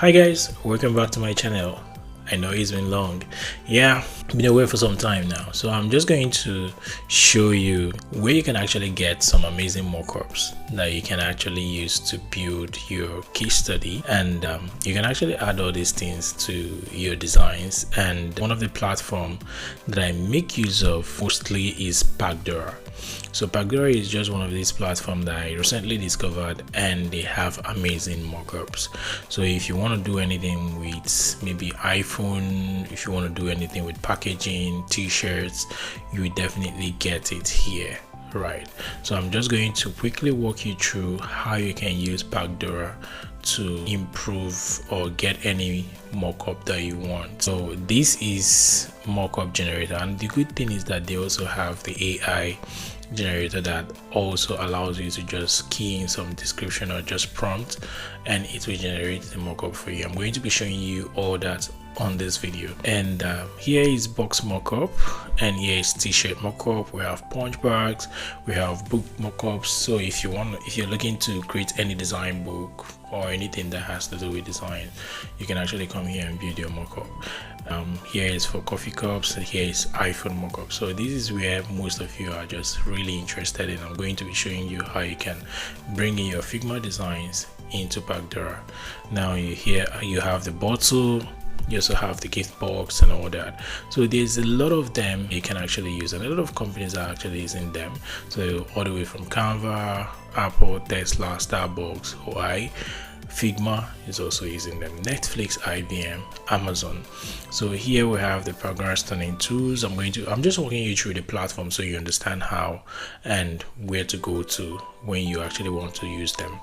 Hi guys, welcome back to my channel. I know it's been long. Yeah, been away for some time now, so I'm just going to show you where you can actually get some amazing mockups that you can actually use to build your case study, and you can actually add all these things to your designs. And one of the platform that I make use of mostly is Pacdora. So Pacdora is just one of these platforms that I recently discovered, and they have amazing mockups. So if you want to do anything with maybe iPhone, if you want to do anything with packaging, t-shirts, you will definitely get it here. Right, so I'm just going to quickly walk you through how you can use Pacdora to improve or get any mockup that you want. So this is mockup generator, and the good thing is that they also have the AI generator that also allows you to just key in some description or just prompt, and it will generate the mockup for you. I'm going to be showing you all that on this video. And here is box mockup, and here is t-shirt mockup. We have punch bags, we have book mockups. So if you're looking to create any design book or anything that has to do with design, you can actually come here and build your mockup. Here is for coffee cups, and here is iPhone mockup. So this is where most of you are just really interested in. I'm going to be showing you how you can bring in your Figma designs into Pacdora. Now you have the bottle, you also have the gift box and all that. So there's a lot of them you can actually use, and a lot of companies are actually using them. So all the way from Canva, Apple, Tesla, Starbucks, Hawaii, Figma is also using them, Netflix, IBM, Amazon. So here we have the Pacdora stunning tools. I'm just walking you through the platform so you understand how and where to go to when you actually want to use them.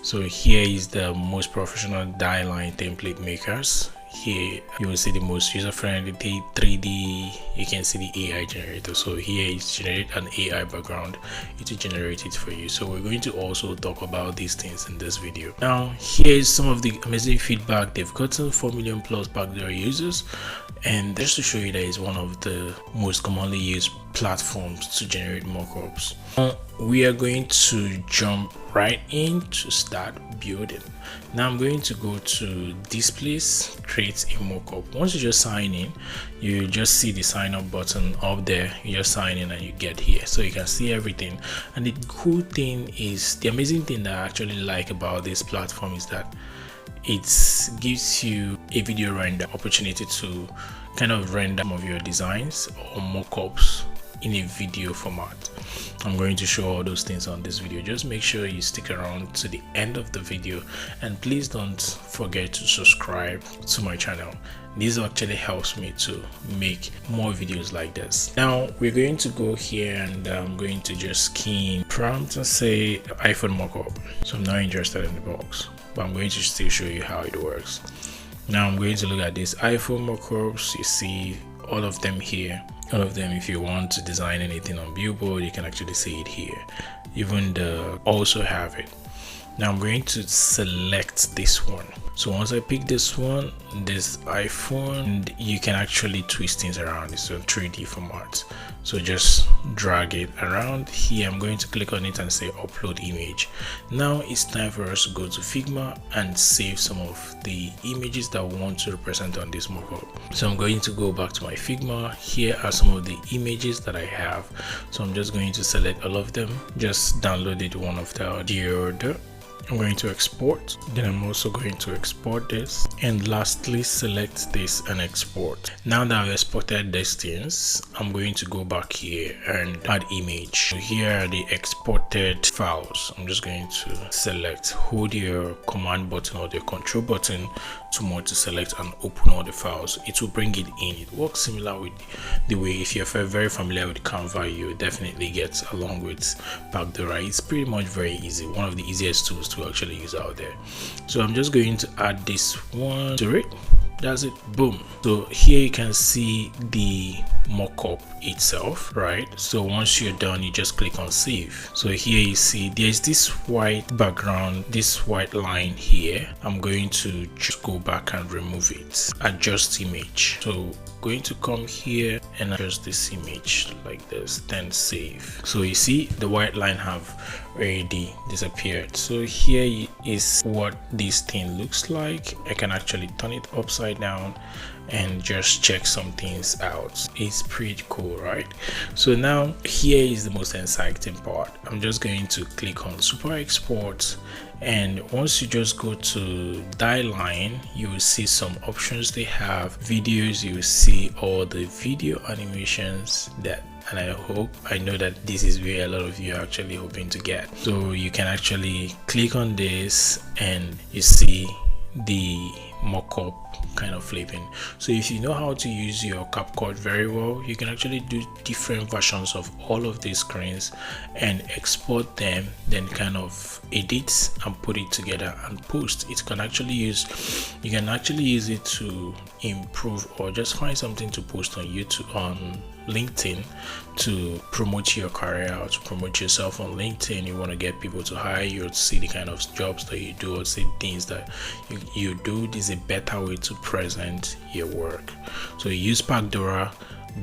So here is the most professional die line template makers. Here you will see the most user-friendly 3D. You can see the AI generator. So here is generate an AI background, it will generate it for you. So we're going to also talk about these things in this video. Now here is some of the amazing feedback. They've gotten 4 million plus Pacdora users, and just to show you that it's one of the most commonly used platforms to generate mockups. We are going to jump right in to start building. Now I'm going to go to this place, create a mockup. Once you just sign in, you just see the sign up button up there. You just sign in and you get here, so you can see everything. And the cool thing is, the amazing thing that I actually like about this platform is that it gives you a video render opportunity to kind of render some of your designs or mockups in a video format. I'm going to show all those things on this video. Just make sure you stick around to the end of the video, and please don't forget to subscribe to my channel. This actually helps me to make more videos like this. Now we're going to go here, and I'm going to just key in prompt and say iPhone mockup. So I'm not interested in the box, but I'm going to still show you how it works. Now I'm going to look at these iPhone mockups. You see all of them here. All of them, if you want to design anything on billboard, you can actually see it here. Even the also have it. Now I'm going to select this one. So once I pick this one, this iPhone, you can actually twist things around. It's a 3D format, so just drag it around. Here I'm going to click on it and say upload image. Now it's time for us to go to Figma and save some of the images that we want to represent on this mockup. So I'm going to go back to my Figma. Here are some of the images that I have, so I'm just going to select all of them, just downloaded one of the order. I'm going to export, then I'm also going to export this, and lastly select this and export. Now that I've exported these things, I'm going to go back here and add image. So here are the exported files. I'm just going to select, hold your command button or the control button to select and open all the files. It will bring it in. It works similar with the way, if you're very familiar with Canva, you definitely get along with Pacdora. It's pretty much very easy, one of the easiest tools to actually use out there. So I'm just going to add this one to it. That's it, boom. So here you can see the mockup itself, right? So once you're done, you just click on save. So here you see there's this white background, this white line here. I'm going to just go back and remove it, adjust image. So going to come here and adjust this image like this, then save. So you see the white line have already disappeared. So here is what this thing looks like. I can actually turn it upside down and just check some things out. It's pretty cool, right? So now here is the most exciting part. I'm just going to click on super export, and once you just go to die line, you will see some options they have. Videos, you will see all the video animations that, and I know that this is where a lot of you are actually hoping to get. So you can actually click on this and you see the mockup kind of flipping. So if you know how to use your CapCut very well, you can actually do different versions of all of these screens and export them, then kind of edit and put it together and post. You can actually use it to improve, or just find something to post on YouTube, on LinkedIn, to promote your career or to promote yourself on LinkedIn. You want to get people to hire you, or to see the kind of jobs that you do, or see things that you do. This is a better way to present your work. So you use Pacdora,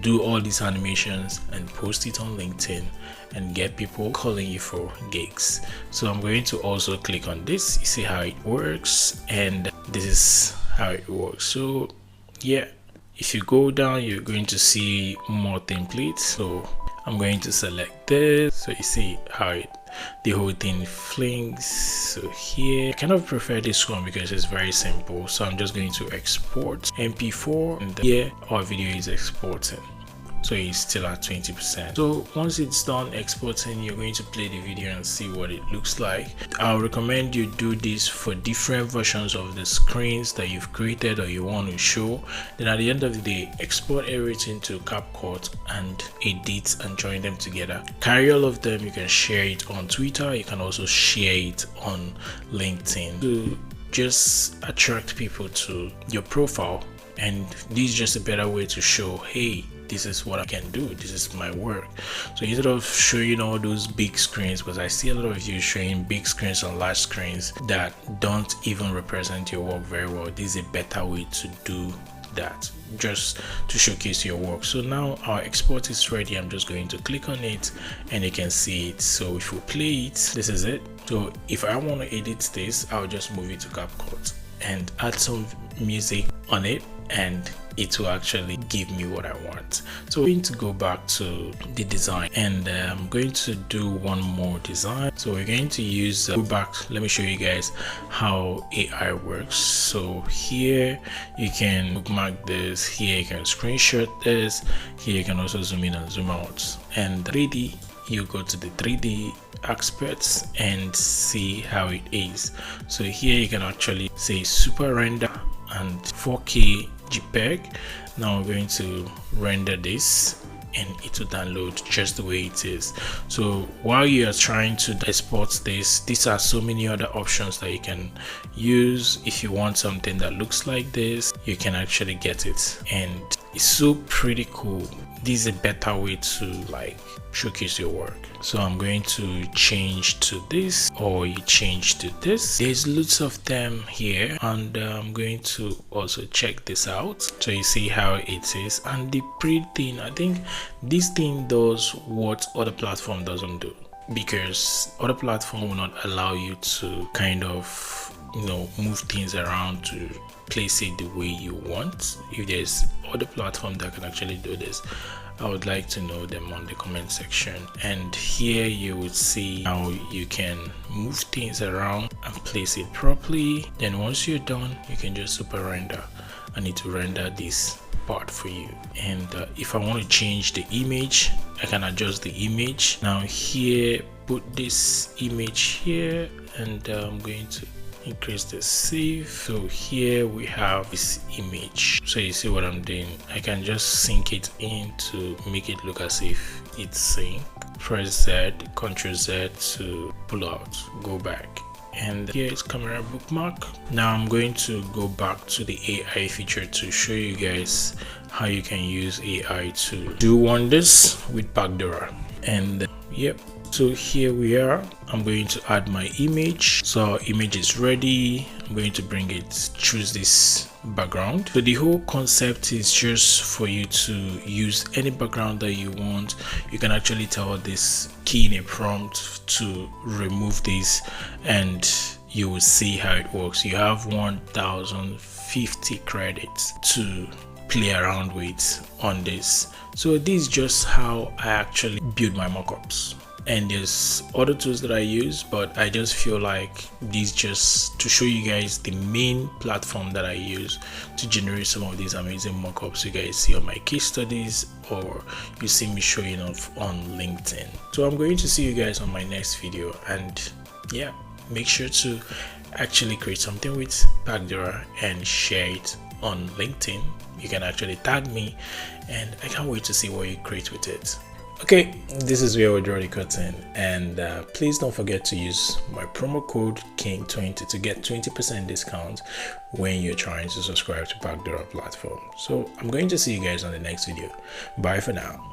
do all these animations and post it on LinkedIn and get people calling you for gigs. So I'm going to also click on this. You see how it works, and this is how it works. So yeah, if you go down, you're going to see more templates. So I'm going to select this. So you see how the whole thing flings. So here I kind of prefer this one because it's very simple. So I'm just going to export MP4, and here our video is exporting. So it's still at 20%. So once it's done exporting, you're going to play the video and see what it looks like. I'll recommend you do this for different versions of the screens that you've created or you want to show. Then at the end of the day, export everything to CapCut and edit and join them together. Carry all of them. You can share it on Twitter. You can also share it on LinkedIn to just attract people to your profile. And this is just a better way to show, hey, this is what I can do, this is my work. So instead of showing all those big screens, because I see a lot of you showing big screens and large screens that don't even represent your work very well, this is a better way to do that, just to showcase your work. So now our export is ready. I'm just going to click on it and you can see it. So if we play it, this is it. So if I want to edit this, I'll just move it to CapCut and add some music on it, and it will actually give me what I want. So I'm going to go back to the design, and I'm going to do one more design. So we're going to use go back. Let me show you guys how AI works. So here you can bookmark this, here you can screenshot this, here you can also zoom in and zoom out. And 3D, you go to the 3D aspects and see how it is. So here you can actually say super render and 4K JPEG. Now we're going to render this and it will download just the way it is. So while you are trying to export this, these are so many other options that you can use. If you want something that looks like this, you can actually get it, and it's so pretty cool. This is a better way to like showcase your work. So I'm going to change to this, or you change to this. There's lots of them here, and I'm going to also check this out so you see how it is. And the pretty thing, I think this thing does what other platform doesn't do, because other platform will not allow you to kind of, you know, move things around to place it the way you want. If there's other platform that can actually do this, I would like to know them on the comment section. And here you would see how you can move things around and place it properly. Then once you're done, you can just super render, and it will render this part for you. And if I want to change the image, I can adjust the image. Now here, put this image here, and I'm going to increase the save. So here we have this image. So you see what I'm doing, I can just sync it in to make it look as if it's synced. Press Z, Ctrl Z to pull out, go back, and here is camera bookmark. Now I'm going to go back to the AI feature to show you guys how you can use AI to do wonders with Pacdora. And yep, So here we are. I'm going to add my image. So our image is ready. I'm going to bring it, choose this background. So the whole concept is just for you to use any background that you want. You can actually tell this key in a prompt to remove this, and you will see how it works. You have 1050 credits to play around with on this. So this is just how I actually build my mockups. And there's other tools that I use, but I just feel like these just to show you guys the main platform that I use to generate some of these amazing mockups you guys see on my case studies, or you see me showing off on LinkedIn. So I'm going to see you guys on my next video, and yeah, make sure to actually create something with Pacdora and share it on LinkedIn. You can actually tag me, and I can't wait to see what you create with it. Okay, this is where we draw the curtain, and please don't forget to use my promo code KING20 to get 20% discount when you're trying to subscribe to Pacdora platform. So I'm going to see you guys on the next video. Bye for now.